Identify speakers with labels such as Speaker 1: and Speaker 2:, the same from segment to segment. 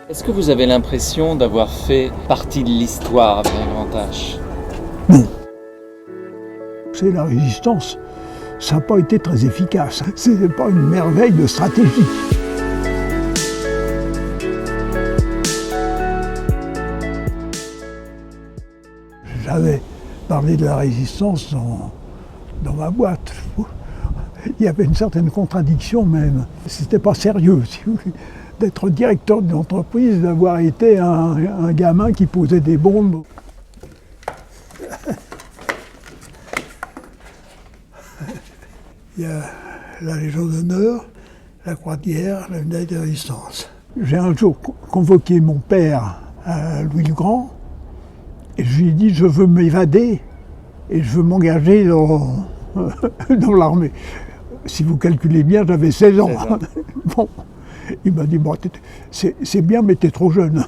Speaker 1: Est-ce que vous avez l'impression d'avoir fait partie de l'histoire avec un grand H?
Speaker 2: Non. C'est la résistance. Ça n'a pas été très efficace. C'est pas une merveille de stratégie. J'avais parlé de la résistance dans ma boîte. Il y avait une certaine contradiction même. C'était pas sérieux, si vous voulez, d'être directeur d'une entreprise, d'avoir été un gamin qui posait des bombes. Il y a la Légion d'honneur, la Croix de guerre, la médaille de résistance. J'ai un jour convoqué mon père à Louis le Grand et je lui ai dit je veux m'évader et je veux m'engager dans l'armée. Si vous calculez bien, j'avais 16 ans. Bon. Il m'a dit bon, c'est bien mais t'es trop jeune.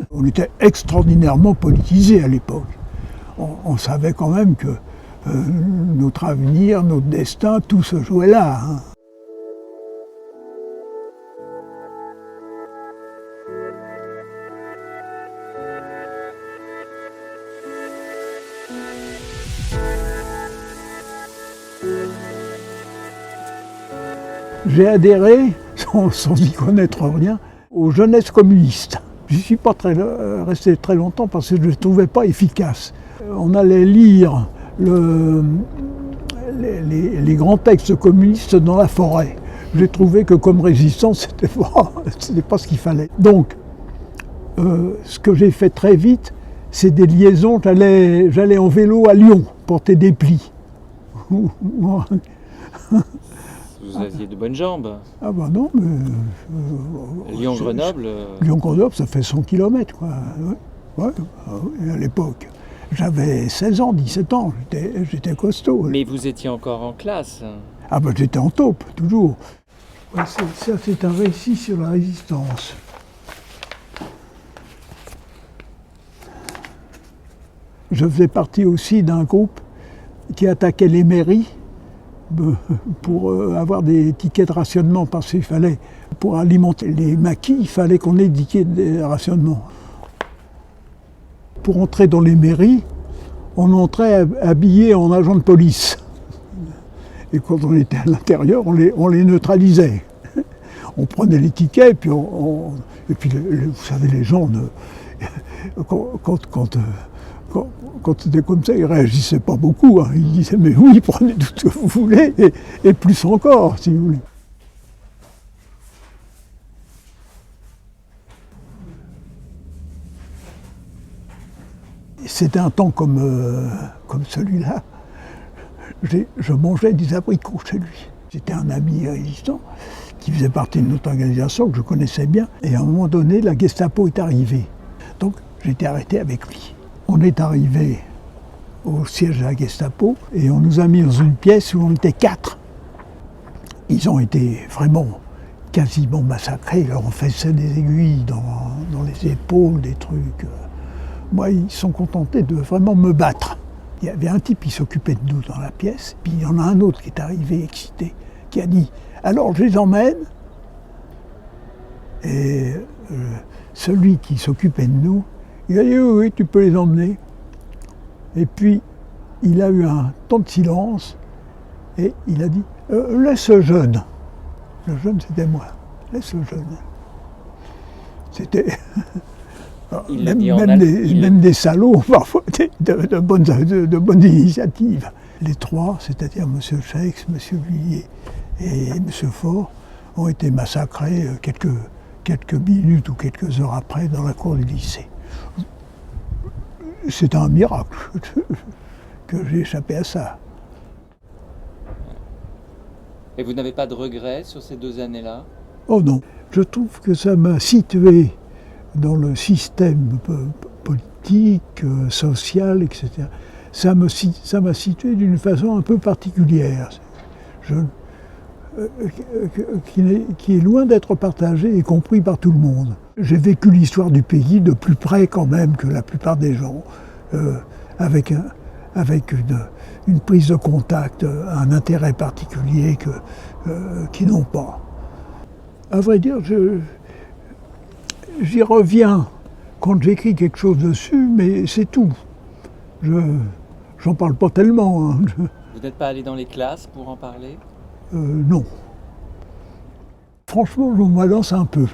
Speaker 2: On était extraordinairement politisés à l'époque. On savait quand même que notre avenir, notre destin, tout se jouait là. Hein. J'ai adhéré, sans y connaître rien, aux jeunesses communistes. Je ne suis pas resté très longtemps parce que je ne les trouvais pas efficaces. On allait lire les grands textes communistes dans la forêt. J'ai trouvé que comme résistance, c'était pas ce qu'il fallait. Donc, ce que j'ai fait très vite, c'est des liaisons. J'allais en vélo à Lyon, porter des plis.
Speaker 1: Vous aviez de bonnes jambes.
Speaker 2: Ah ben non, mais...
Speaker 1: Lyon-Grenoble
Speaker 2: Lyon-Grenoble, ça fait 100 km, quoi. Ouais, à l'époque. J'avais 16 ans, 17 ans, j'étais costaud.
Speaker 1: Mais vous étiez encore en classe.
Speaker 2: Ah ben j'étais en taupe, toujours. Ouais, ça, c'est un récit sur la résistance. Je faisais partie aussi d'un groupe qui attaquait les mairies pour avoir des tickets de rationnement, parce qu'il fallait, pour alimenter les maquis, il fallait qu'on ait des tickets de rationnement. Pour entrer dans les mairies, on entrait habillé en agent de police. Et quand on était à l'intérieur, on les neutralisait. On prenait les tickets, et puis, vous savez, les gens, quand c'était comme ça, ils ne réagissaient pas beaucoup. Hein. Ils disaient, mais oui, prenez tout ce que vous voulez, et plus encore, si vous voulez. C'était un temps comme celui-là. Je mangeais des abricots chez lui. C'était un ami résistant qui faisait partie de notre organisation, que je connaissais bien. Et à un moment donné, la Gestapo est arrivée. Donc, j'ai été arrêté avec lui. On est arrivé au siège de la Gestapo et on nous a mis dans une pièce où on était 4. Ils ont été vraiment quasiment massacrés. Ils leur ont fait des aiguilles dans les épaules, des trucs. Moi, ils sont contentés de vraiment me battre. Il y avait un type qui s'occupait de nous dans la pièce, puis il y en a un autre qui est arrivé excité, qui a dit « Alors, je les emmène ?» Et celui qui s'occupait de nous, il a dit « Oui, tu peux les emmener. » Et puis, il a eu un temps de silence, et il a dit « Laisse le jeune. » Le jeune, c'était moi. « Laisse le jeune. » C'était... Même des salauds, parfois, de bonnes initiatives. Les trois, c'est-à-dire M. Scheix, M. Vuillet et M. Faure, ont été massacrés quelques minutes ou quelques heures après dans la cour du lycée. C'est un miracle que j'ai échappé à ça.
Speaker 1: Et vous n'avez pas de regrets sur ces 2 années-là? Oh
Speaker 2: non, je trouve que ça m'a situé dans le système politique, social, etc. Ça m'a situé d'une façon un peu particulière, qui est loin d'être partagée et compris par tout le monde. J'ai vécu l'histoire du pays de plus près quand même que la plupart des gens, avec une prise de contact, un intérêt particulier qu'ils n'ont pas. À vrai dire, J'y reviens quand j'écris quelque chose dessus, mais c'est tout. J'en parle pas tellement. Hein.
Speaker 1: Vous n'êtes pas allé dans les classes pour en parler?
Speaker 2: Non. Franchement, je m'avance un peu.